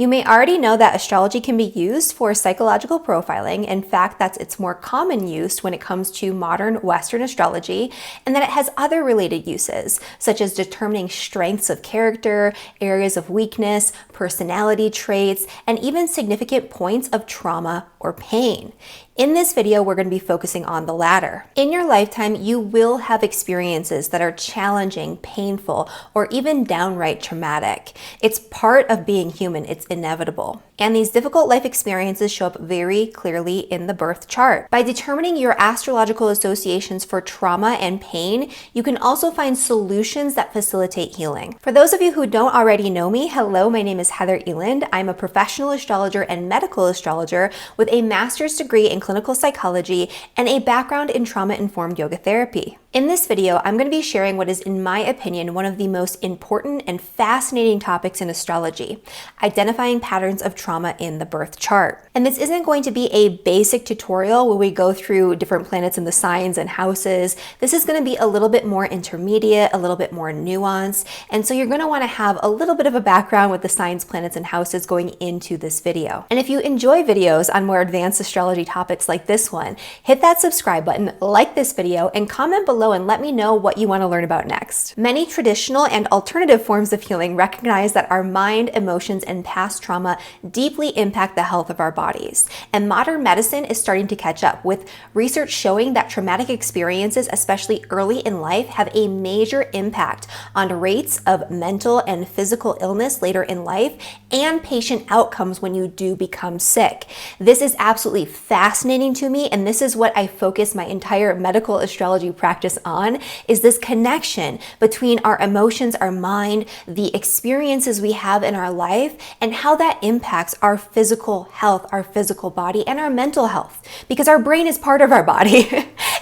You may already know that astrology can be used for psychological profiling. In fact, that's its more common use when it comes to modern Western astrology, and that it has other related uses, such as determining strengths of character, areas of weakness, personality traits, and even significant points of trauma or pain. In this video, we're going to be focusing on the latter. In your lifetime, you will have experiences that are challenging, painful, or even downright traumatic. It's part of being human. It's inevitable. And these difficult life experiences show up very clearly in the birth chart. By determining your astrological associations for trauma and pain, you can also find solutions that facilitate healing. For those of you who don't already know me, hello, my name is Heather Eland. I'm a professional astrologer and medical astrologer with a master's degree in clinical psychology and a background in trauma-informed yoga therapy. In this video, I'm going to be sharing what is, in my opinion, one of the most important and fascinating topics in astrology: identifying patterns of trauma in the birth chart. And this isn't going to be a basic tutorial where we go through different planets and the signs and houses. This is going to be a little bit more intermediate, a little bit more nuanced. And so you're going to want to have a little bit of a background with the signs, planets, and houses going into this video. And if you enjoy videos on more advanced astrology topics like this one, hit that subscribe button, like this video, and comment below and let me know what you want to learn about next. Many traditional and alternative forms of healing recognize that our mind, emotions, and past trauma deeply impact the health of our bodies. And modern medicine is starting to catch up, with research showing that traumatic experiences, especially early in life, have a major impact on rates of mental and physical illness later in life and patient outcomes when you do become sick. This is absolutely fascinating to me, and this is what I focus my entire medical astrology practice on, is this connection between our emotions, our mind, the experiences we have in our life, and how that impacts our physical health, our physical body, and our mental health, because our brain is part of our body.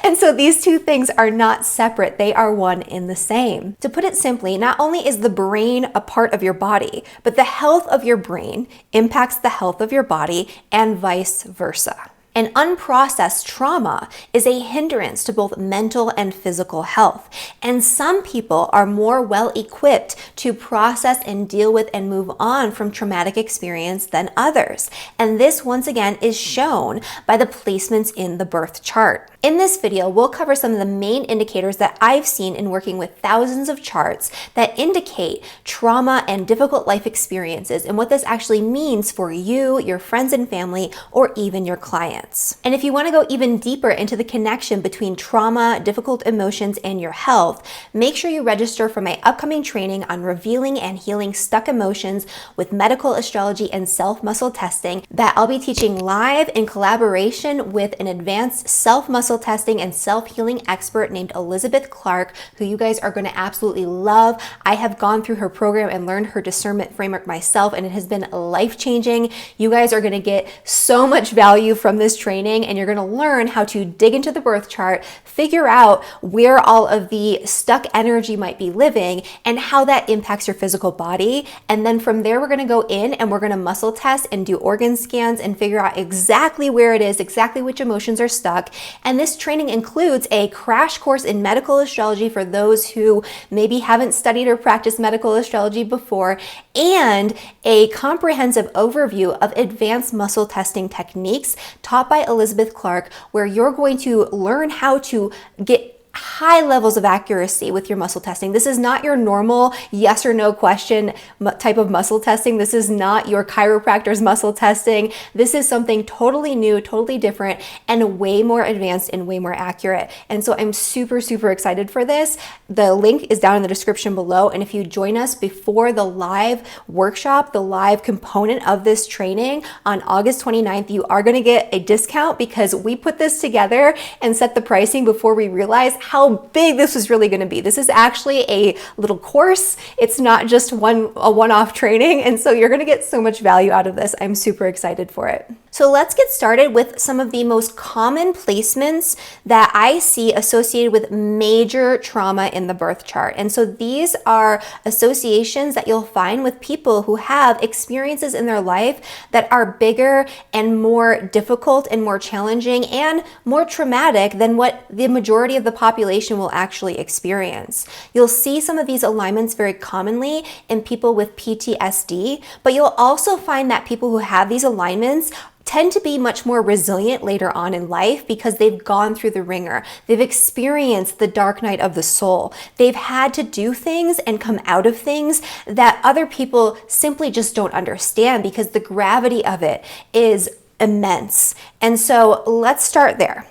And so these two things are not separate, they are one in the same. To put it simply, not only is the brain a part of your body, but the health of your brain impacts the health of your body and vice versa. And unprocessed trauma is a hindrance to both mental and physical health. And some people are more well equipped to process and deal with and move on from traumatic experience than others. And this, once again, is shown by the placements in the birth chart. In this video, we'll cover some of the main indicators that I've seen in working with thousands of charts that indicate trauma and difficult life experiences, and what this actually means for you, your friends and family, or even your clients. And if you want to go even deeper into the connection between trauma, difficult emotions, and your health, make sure you register for my upcoming training on revealing and healing stuck emotions with medical astrology and self-muscle testing that I'll be teaching live in collaboration with an advanced self-muscle testing and self-healing expert named Elizabeth Clark, who you guys are going to absolutely love. I have gone through her program and learned her discernment framework myself, and it has been life-changing. You guys are going to get so much value from this training, and you're going to learn how to dig into the birth chart, figure out where all of the stuck energy might be living and how that impacts your physical body. And then from there, we're going to go in and we're going to muscle test and do organ scans and figure out exactly where it is, exactly which emotions are stuck. And this training includes a crash course in medical astrology for those who maybe haven't studied or practiced medical astrology before, and a comprehensive overview of advanced muscle testing techniques taught by Elizabeth Clark, where you're going to learn how to get high levels of accuracy with your muscle testing. This is not your normal yes or no question type of muscle testing. This is not your chiropractor's muscle testing. This is something totally new, totally different, and way more advanced and way more accurate. And so I'm super, super excited for this. The link is down in the description below. And if you join us before the live workshop, the live component of this training on August 29th, you are going to get a discount, because we put this together and set the pricing before we realized how big this was really going to be. This is actually a little course. It's not just a one-off training. And so you're going to get so much value out of this. I'm super excited for it. So let's get started with some of the most common placements that I see associated with major trauma in the birth chart. And so these are associations that you'll find with people who have experiences in their life that are bigger and more difficult and more challenging and more traumatic than what the majority of the population will actually experience. You'll see some of these alignments very commonly in people with PTSD, but you'll also find that people who have these alignments tend to be much more resilient later on in life because they've gone through the ringer. They've experienced the dark night of the soul. They've had to do things and come out of things that other people simply just don't understand because the gravity of it is immense. And so let's start there.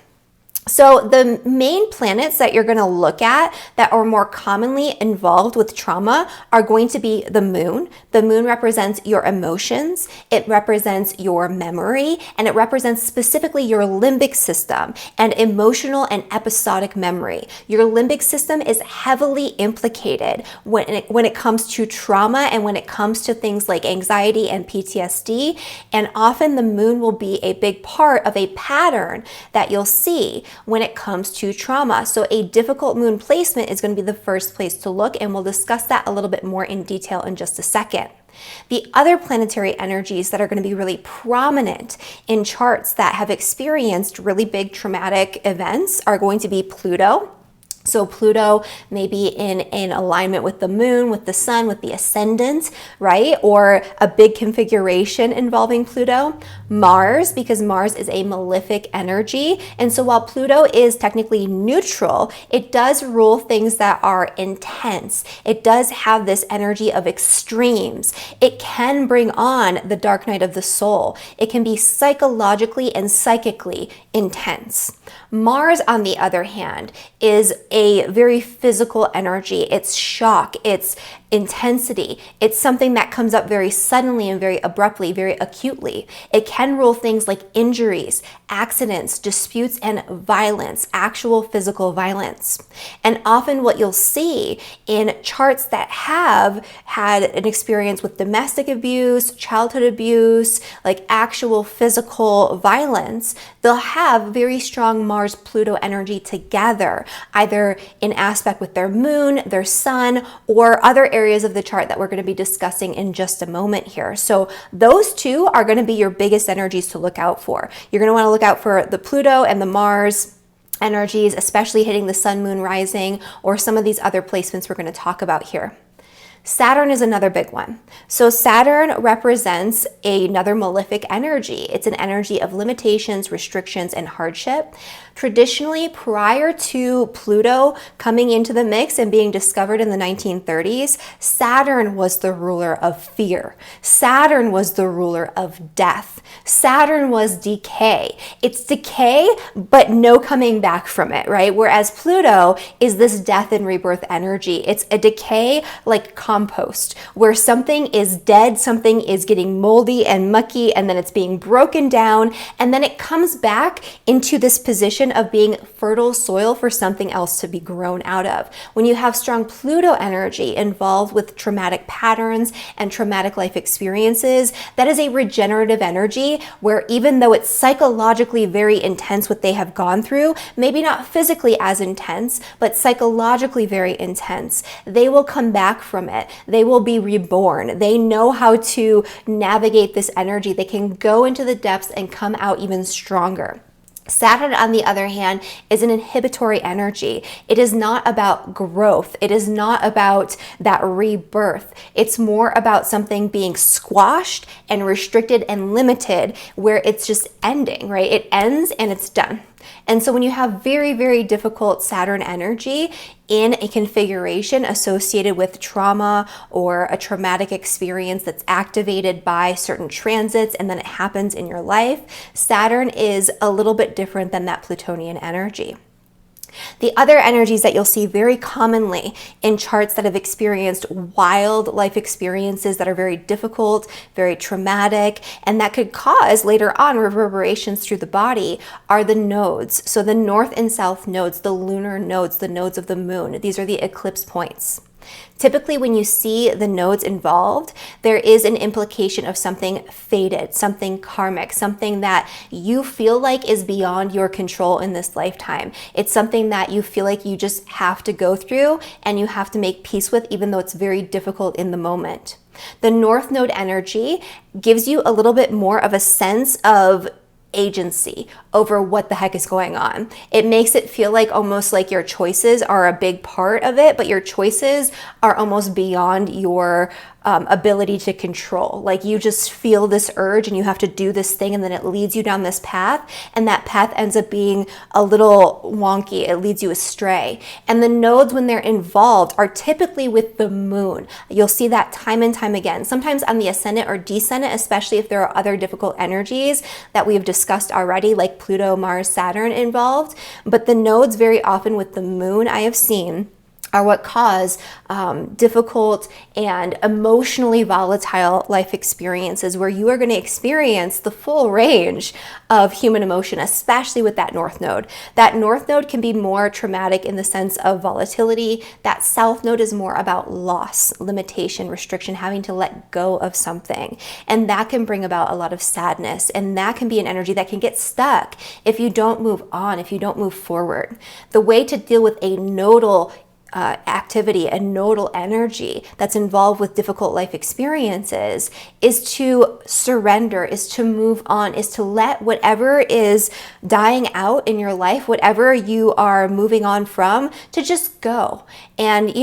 So the main planets that you're going to look at that are more commonly involved with trauma are going to be the moon. The moon represents your emotions, it represents your memory, and it represents specifically your limbic system and emotional and episodic memory. Your limbic system is heavily implicated when it comes to trauma and when it comes to things like anxiety and PTSD. And often the moon will be a big part of a pattern that you'll see when it comes to trauma. So a difficult moon placement is going to be the first place to look, and we'll discuss that a little bit more in detail in just a second. The other planetary energies that are going to be really prominent in charts that have experienced really big traumatic events are going to be Pluto. So Pluto may be in alignment with the moon, with the sun, with the ascendant, right? Or a big configuration involving Pluto. Mars, because Mars is a malefic energy. And so while Pluto is technically neutral, it does rule things that are intense. It does have this energy of extremes. It can bring on the dark night of the soul. It can be psychologically and psychically intense. Mars, on the other hand, is a very physical energy. It's shock, it's intensity. It's something that comes up very suddenly and very abruptly, very acutely. It can rule things like injuries, accidents, disputes, and violence, actual physical violence. And often what you'll see in charts that have had an experience with domestic abuse, childhood abuse, like actual physical violence, they'll have very strong Mars-Pluto energy together, either in aspect with their moon, their sun, or other areas of the chart that we're going to be discussing in just a moment here. So those two are going to be your biggest energies to look out for. You're going to want to look out for the Pluto and the Mars energies, especially hitting the sun, moon, rising, or some of these other placements we're going to talk about here. Saturn is another big one. So Saturn represents another malefic energy. It's an energy of limitations, restrictions, and hardship. Traditionally, prior to Pluto coming into the mix and being discovered in the 1930s, Saturn was the ruler of fear. Saturn was the ruler of death. Saturn was decay. It's decay, but no coming back from it, right? Whereas Pluto is this death and rebirth energy. It's a decay like compost, where something is dead, something is getting moldy and mucky, and then it's being broken down, and then it comes back into this position of being fertile soil for something else to be grown out of. When you have strong Pluto energy involved with traumatic patterns and traumatic life experiences, that is a regenerative energy where even though it's psychologically very intense what they have gone through, maybe not physically as intense, but psychologically very intense, they will come back from it. They will be reborn. They know how to navigate this energy. They can go into the depths and come out even stronger. Saturn, on the other hand, is an inhibitory energy. It is not about growth. It is not about that rebirth. It's more about something being squashed and restricted and limited, where it's just ending, right? It ends and it's done. And so when you have very, very difficult Saturn energy in a configuration associated with trauma or a traumatic experience that's activated by certain transits and then it happens in your life, Saturn is a little bit different than that Plutonian energy. The other energies that you'll see very commonly in charts that have experienced wild life experiences that are very difficult, very traumatic, and that could cause later on reverberations through the body are the nodes. So the north and south nodes, the lunar nodes, the nodes of the moon. These are the eclipse points. Typically, when you see the nodes involved, there is an implication of something fated, something karmic, something that you feel like is beyond your control in this lifetime. It's something that you feel like you just have to go through and you have to make peace with, even though it's very difficult in the moment. The North Node energy gives you a little bit more of a sense of agency over what the heck is going on. It makes it feel like almost like your choices are a big part of it, but your choices are almost beyond your ability to control. Like you just feel this urge and you have to do this thing, and then it leads you down this path, and that path ends up being a little wonky. It leads you astray. And the nodes, when they're involved, are typically with the moon. You'll see that time and time again, sometimes on the ascendant or descendant, especially if there are other difficult energies that we have discussed already, like Pluto, Mars, Saturn involved. But the nodes very often with the moon, I have seen, are what cause difficult and emotionally volatile life experiences, where you are going to experience the full range of human emotion, especially with that North Node. That North Node can be more traumatic in the sense of volatility. That South Node is more about loss, limitation, restriction, having to let go of something. And that can bring about a lot of sadness. And that can be an energy that can get stuck if you don't move on, if you don't move forward. The way to deal with a nodal activity and nodal energy that's involved with difficult life experiences is to surrender, is to move on, is to let whatever is dying out in your life, whatever you are moving on from, to just go and,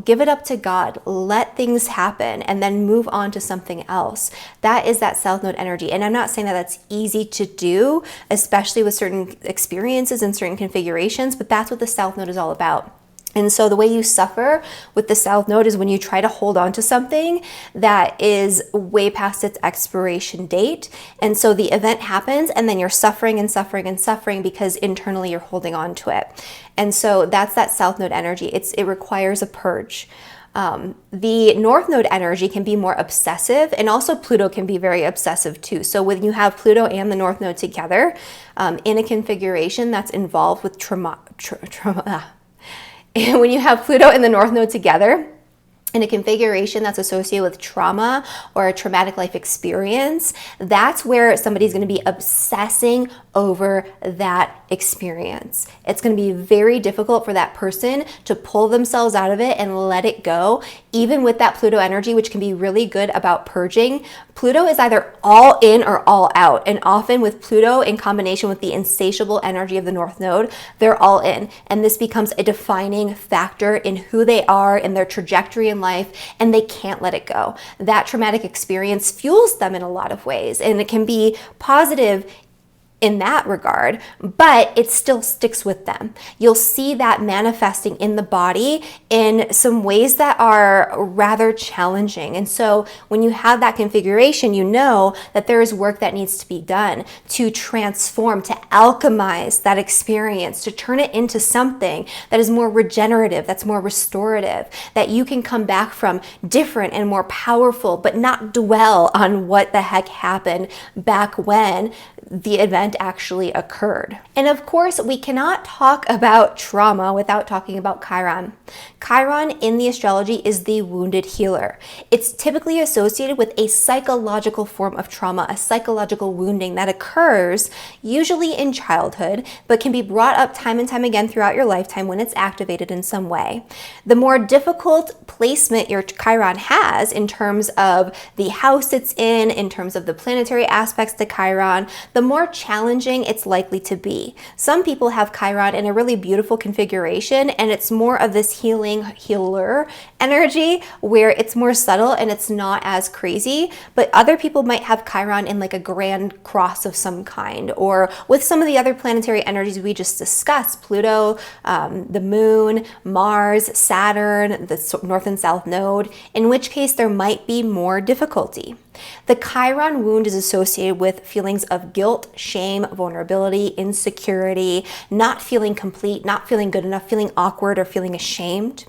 give it up to God, let things happen, and then move on to something else. That is that South Node energy. And I'm not saying that that's easy to do, especially with certain experiences and certain configurations, but that's what the South Node is all about. And so the way you suffer with the South Node is when you try to hold on to something that is way past its expiration date. And so the event happens, and then you're suffering and suffering and suffering because internally you're holding on to it. And so that's that South Node energy. It requires a purge. The North Node energy can be more obsessive, and also Pluto can be very obsessive too. So when you have Pluto and the North Node together in a configuration that's involved with trauma, when you have Pluto and the North Node together in a configuration that's associated with trauma or a traumatic life experience, that's where somebody's going to be obsessing over that experience. It's going to be very difficult for that person to pull themselves out of it and let it go, even with that Pluto energy, which can be really good about purging. Pluto is either all in or all out. And often with Pluto in combination with the insatiable energy of the North Node, they're all in. And this becomes a defining factor in who they are, in their trajectory in life, and they can't let it go. That traumatic experience fuels them in a lot of ways, and it can be positive in that regard, but it still sticks with them. You'll see that manifesting in the body in some ways that are rather challenging. And so when you have that configuration, you know that there is work that needs to be done to transform, to alchemize that experience, to turn it into something that is more regenerative, that's more restorative, that you can come back from different and more powerful, but not dwell on what the heck happened back when the event actually occurred. And of course, we cannot talk about trauma without talking about Chiron. Chiron in the astrology is the wounded healer. It's typically associated with a psychological form of trauma, a psychological wounding that occurs usually in childhood, but can be brought up time and time again throughout your lifetime when it's activated in some way. The more difficult placement your Chiron has in terms of the house it's in terms of the planetary aspects to Chiron, the more challenging it's likely to be. Some people have Chiron in a really beautiful configuration, and it's more of this healer energy where it's more subtle and it's not as crazy. But other people might have Chiron in like a grand cross of some kind, or with some of the other planetary energies we just discussed, Pluto, the moon, Mars, Saturn, the North and South Node, in which case there might be more difficulty. The Chiron wound is associated with feelings of guilt, shame, vulnerability, insecurity, not feeling complete, not feeling good enough, feeling awkward, or feeling ashamed.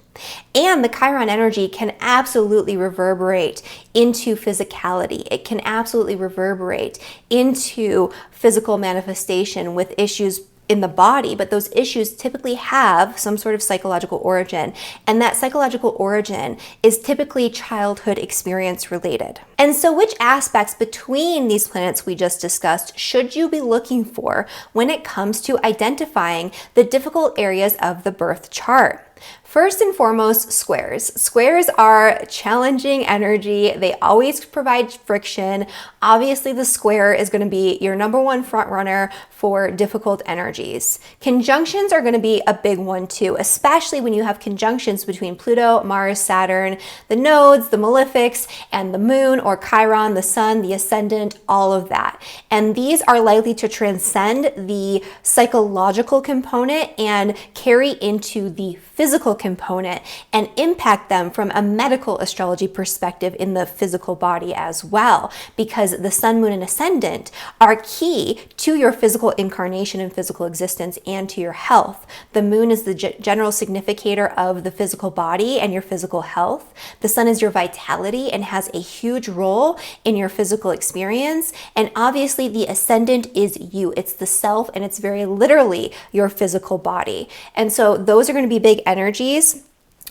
And the Chiron energy can absolutely reverberate into physicality. It can absolutely reverberate into physical manifestation with issues in the body, but those issues typically have some sort of psychological origin. And that psychological origin is typically childhood experience related. And so which aspects between these planets we just discussed should you be looking for when it comes to identifying the difficult areas of the birth chart? First and foremost, squares. Squares are challenging energy. They always provide friction. Obviously, the square is going to be your number one front runner for difficult energies. Conjunctions are going to be a big one too, especially when you have conjunctions between Pluto, Mars, Saturn, the nodes, the malefics, and the moon or Chiron, the sun, the ascendant, all of that. And these are likely to transcend the psychological component and carry into the physical component and impact them from a medical astrology perspective in the physical body as well, because the sun, moon, and ascendant are key to your physical incarnation and physical existence and to your health. The moon is the general significator of the physical body and your physical health. The sun is your vitality and has a huge role in your physical experience. And obviously the ascendant is you. It's the self, and it's very literally your physical body. And so those are going to be big energies.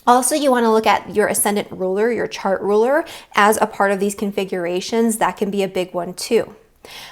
Also, you want to look at your ascendant ruler, your chart ruler, as a part of these configurations. That can be a big one too.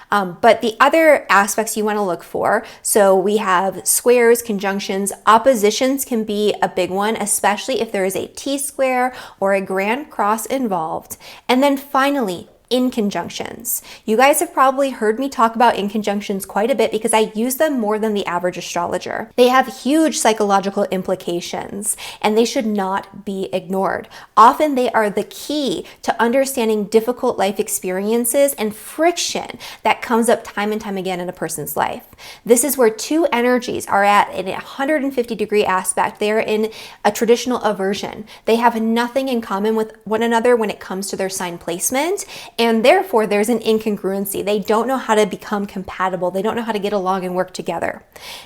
But the other aspects you want to look for, so we have squares, conjunctions, oppositions can be a big one, especially if there is a T-square or a grand cross involved. And then finally, inconjunctions. You guys have probably heard me talk about inconjunctions quite a bit because I use them more than the average astrologer. They have huge psychological implications and they should not be ignored. Often they are the key to understanding difficult life experiences and friction that comes up time and time again in a person's life. This is where two energies are at a 150-degree aspect. They are in a traditional aversion. They have nothing in common with one another when it comes to their sign placement. And therefore, there's an incongruency. They don't know how to become compatible. They don't know how to get along and work together.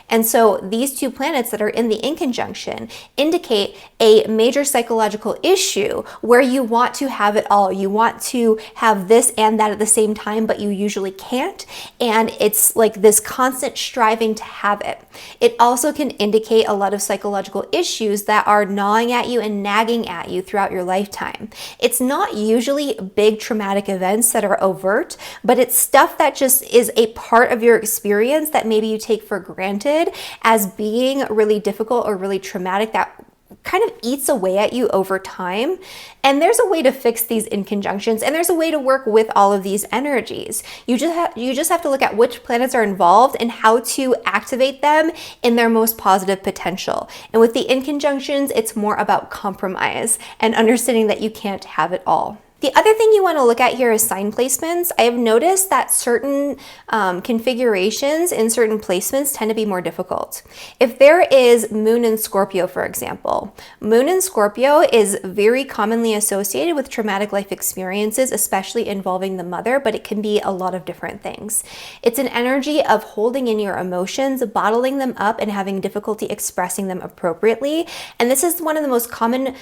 And so these two planets that are in the inconjunction indicate a major psychological issue where you want to have it all. You want to have this and that at the same time, but you usually can't. And it's like this constant striving to have it. It also can indicate a lot of psychological issues that are gnawing at you and nagging at you throughout your lifetime. It's not usually big traumatic events that are overt, but it's stuff that just is a part of your experience that maybe you take for granted as being really difficult or really traumatic that kind of eats away at you over time. And there's a way to fix these inconjunctions, and there's a way to work with all of these energies. You just have to look at which planets are involved and how to activate them in their most positive potential. And with the inconjunctions, it's more about compromise and understanding that you can't have it all. The other thing you want to look at here is sign placements. I have noticed that certain configurations in certain placements tend to be more difficult. If there is Moon in Scorpio, for example, Moon in Scorpio is very commonly associated with traumatic life experiences, especially involving the mother, but it can be a lot of different things. It's an energy of holding in your emotions, bottling them up, and having difficulty expressing them appropriately. And this is one of the most common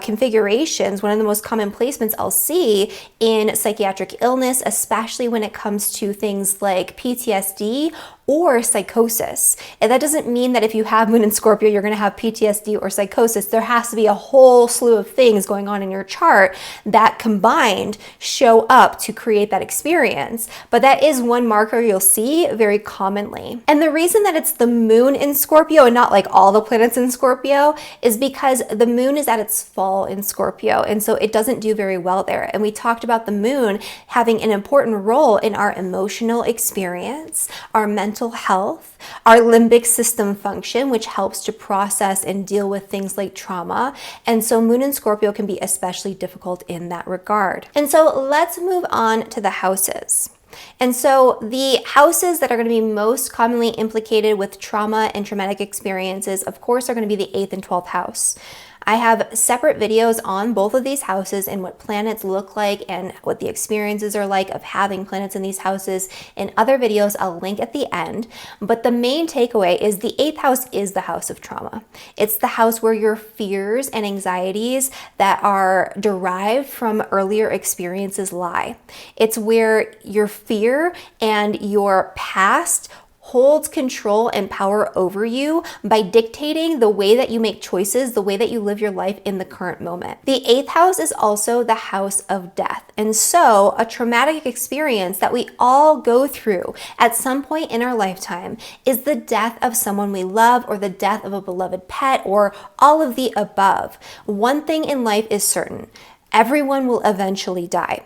configurations, one of the most common placements I'll see in psychiatric illness, especially when it comes to things like PTSD or psychosis. And that doesn't mean that if you have Moon in Scorpio, you're going to have PTSD or psychosis. There has to be a whole slew of things going on in your chart that combined show up to create that experience. But that is one marker you'll see very commonly. And the reason that it's the Moon in Scorpio and not like all the planets in Scorpio is because the Moon is at its fall in Scorpio. And so it doesn't do very well there. And we talked about the Moon having an important role in our emotional experience, our mental health, our limbic system function, which helps to process and deal with things like trauma. And so Moon in Scorpio can be especially difficult in that regard. And so let's move on to the houses. And so the houses that are going to be most commonly implicated with trauma and traumatic experiences, of course, are going to be the 8th and 12th house. I have separate videos on both of these houses and what planets look like and what the experiences are like of having planets in these houses in other videos I'll link at the end. But the main takeaway is the 8th house is the house of trauma. It's the house where your fears and anxieties that are derived from earlier experiences lie. It's where your fear and your past holds control and power over you by dictating the way that you make choices, the way that you live your life in the current moment. The 8th house is also the house of death. And so a traumatic experience that we all go through at some point in our lifetime is the death of someone we love, or the death of a beloved pet, or all of the above. One thing in life is certain: everyone will eventually die.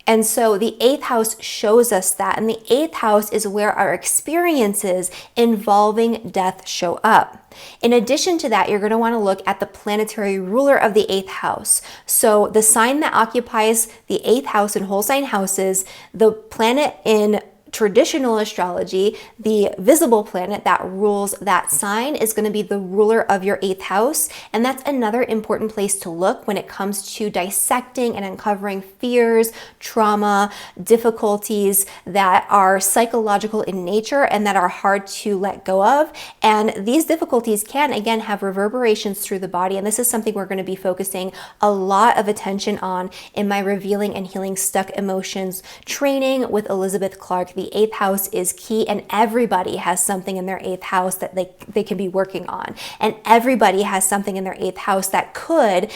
And so the 8th house shows us that. And the 8th house is where our experiences involving death show up. In addition to that, you're going to want to look at the planetary ruler of the 8th house. So the sign that occupies the 8th house in whole sign houses, the planet in traditional astrology, the visible planet that rules that sign, is going to be the ruler of your 8th house. And that's another important place to look when it comes to dissecting and uncovering fears, trauma, difficulties that are psychological in nature and that are hard to let go of. And these difficulties can, again, have reverberations through the body. And this is something we're going to be focusing a lot of attention on in my Revealing and Healing Stuck Emotions training with Elizabeth Clark. The 8th house is key, and everybody has something in their 8th house that they can be working on. And everybody has something in their 8th house that could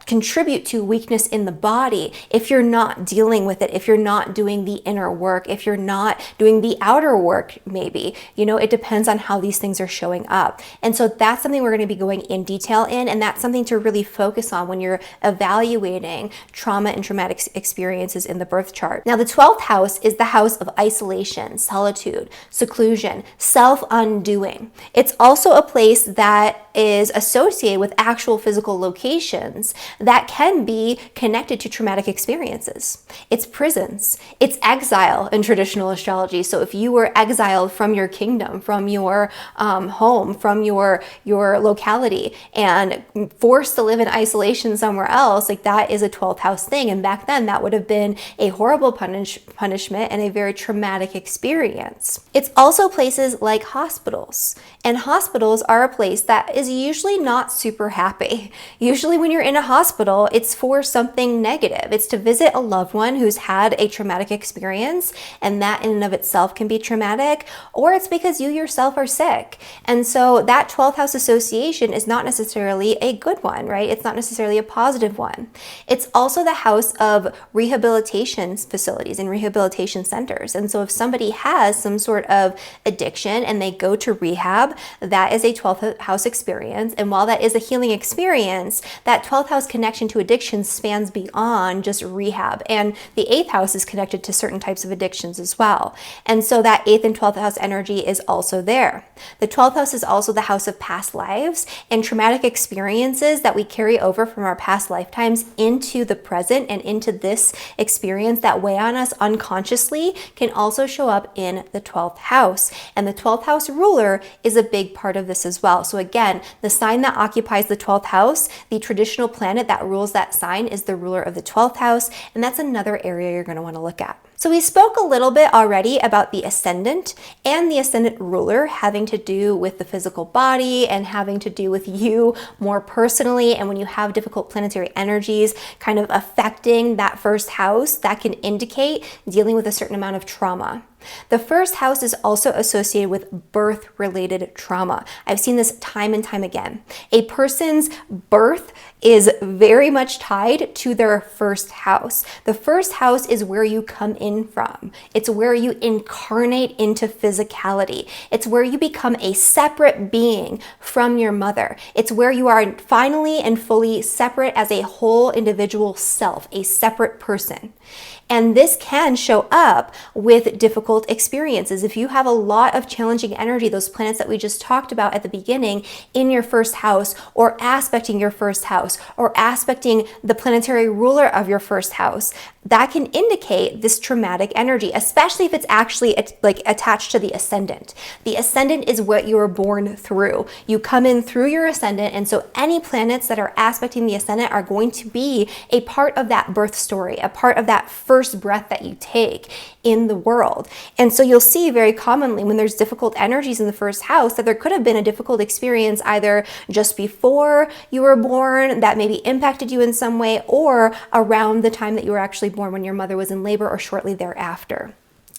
contribute to weakness in the body if you're not dealing with it, if you're not doing the inner work, if you're not doing the outer work, maybe. You know, it depends on how these things are showing up. And so that's something we're going to be going in detail in, and that's something to really focus on when you're evaluating trauma and traumatic experiences in the birth chart. Now, the 12th house is the house of isolation, solitude, seclusion, self-undoing. It's also a place that is associated with actual physical locations that can be connected to traumatic experiences. It's prisons, it's exile in traditional astrology. So if you were exiled from your kingdom, from your home, from your locality, and forced to live in isolation somewhere else, like that is a 12th house thing. And back then that would have been a horrible punishment and a very traumatic experience. It's also places like hospitals. And hospitals are a place that is usually not super happy. Usually when you're in a hospital, it's for something negative. It's to visit a loved one who's had a traumatic experience, and that in and of itself can be traumatic, or it's because you yourself are sick. And so that 12th house association is not necessarily a good one, right? It's not necessarily a positive one. It's also the house of rehabilitation facilities and rehabilitation centers. And so if somebody has some sort of addiction and they go to rehab, that is a 12th house experience. And while that is a healing experience, that 12th house connection to addiction spans beyond just rehab. And the 8th house is connected to certain types of addictions as well. And so that 8th and 12th house energy is also there. The 12th house is also the house of past lives and traumatic experiences that we carry over from our past lifetimes into the present and into this experience that weigh on us unconsciously can also show up in the 12th house. And the 12th house ruler is a big part of this as well. So again, the sign that occupies the 12th house, the traditional planet that rules that sign, is the ruler of the 12th house. And that's another area you're going to want to look at. So we spoke a little bit already about the ascendant and the ascendant ruler having to do with the physical body and having to do with you more personally. And when you have difficult planetary energies kind of affecting that first house, that can indicate dealing with a certain amount of trauma. The first house is also associated with birth-related trauma. I've seen this time and time again. A person's birth is very much tied to their first house. The first house is where you come in from. It's where you incarnate into physicality. It's where you become a separate being from your mother. It's where you are finally and fully separate as a whole individual self, a separate person. And this can show up with difficult experiences. If you have a lot of challenging energy, those planets that we just talked about at the beginning in your first house, or aspecting your first house, or aspecting the planetary ruler of your first house, that can indicate this traumatic energy, especially if it's actually like attached to the ascendant. The ascendant is what you were born through. You come in through your ascendant, and so any planets that are aspecting the ascendant are going to be a part of that birth story, a part of that first breath that you take in the world. And so you'll see very commonly when there's difficult energies in the first house that there could have been a difficult experience either just before you were born that maybe impacted you in some way, or around the time that you were actually born when your mother was in labor, or shortly thereafter.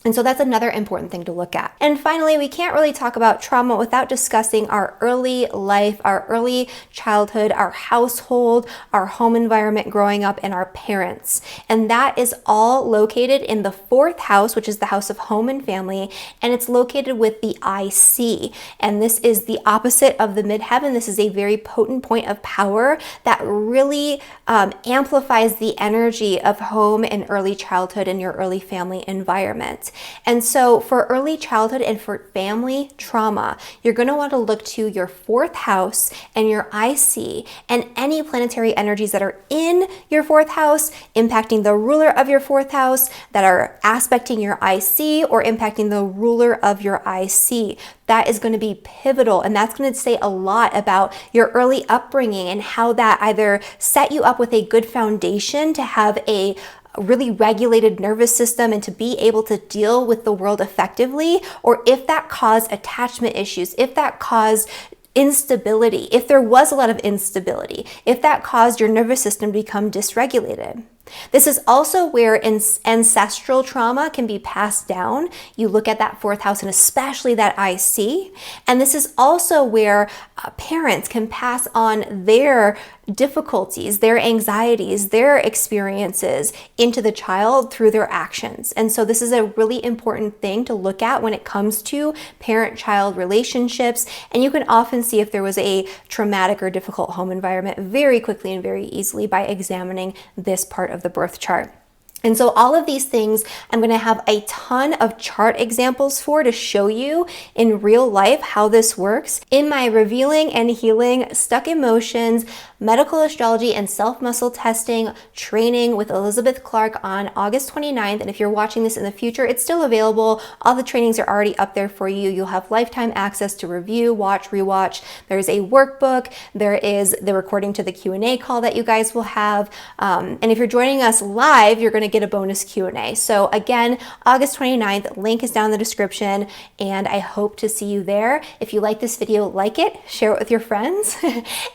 And so that's another important thing to look at. And finally, we can't really talk about trauma without discussing our early life, our early childhood, our household, our home environment growing up, and our parents. And that is all located in the 4th house, which is the house of home and family, and it's located with the IC. And this is the opposite of the midheaven. This is a very potent point of power that really amplifies the energy of home and early childhood in your early family environment. And so for early childhood and for family trauma, you're going to want to look to your 4th house and your IC and any planetary energies that are in your 4th house, impacting the ruler of your 4th house, that are aspecting your IC or impacting the ruler of your IC. That is going to be pivotal, and that's going to say a lot about your early upbringing and how that either set you up with a good foundation to have a really regulated nervous system and to be able to deal with the world effectively, or if that caused attachment issues, if that caused instability, if there was a lot of instability, if that caused your nervous system to become dysregulated. This is also where ancestral trauma can be passed down. You look at that 4th house and especially that IC. And this is also where parents can pass on their difficulties, their anxieties, their experiences into the child through their actions. And so this is a really important thing to look at when it comes to parent-child relationships. And you can often see if there was a traumatic or difficult home environment very quickly and very easily by examining this part of the birth chart. And so all of these things I'm going to have a ton of chart examples for to show you in real life how this works in my Revealing and Healing Stuck Emotions Medical Astrology and Self-Muscle Testing training with Elizabeth Clark on August 29th. And if you're watching this in the future, it's still available. All the trainings are already up there for you. You'll have lifetime access to review, watch, rewatch. There's a workbook. There is the recording to the Q&A call that you guys will have. And if you're joining us live, you're going to get a bonus Q&A. So again, August 29th, link is down in the description, and I hope to see you there. If you like this video, like it, share it with your friends,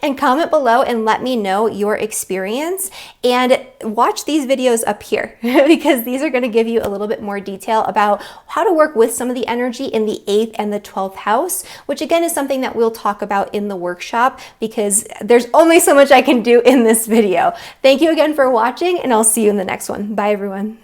and comment below and let me know your experience. And watch these videos up here because these are going to give you a little bit more detail about how to work with some of the energy in the 8th and the 12th house, which again is something that we'll talk about in the workshop because there's only so much I can do in this video. Thank you again for watching, and I'll see you in the next one. Bye everyone.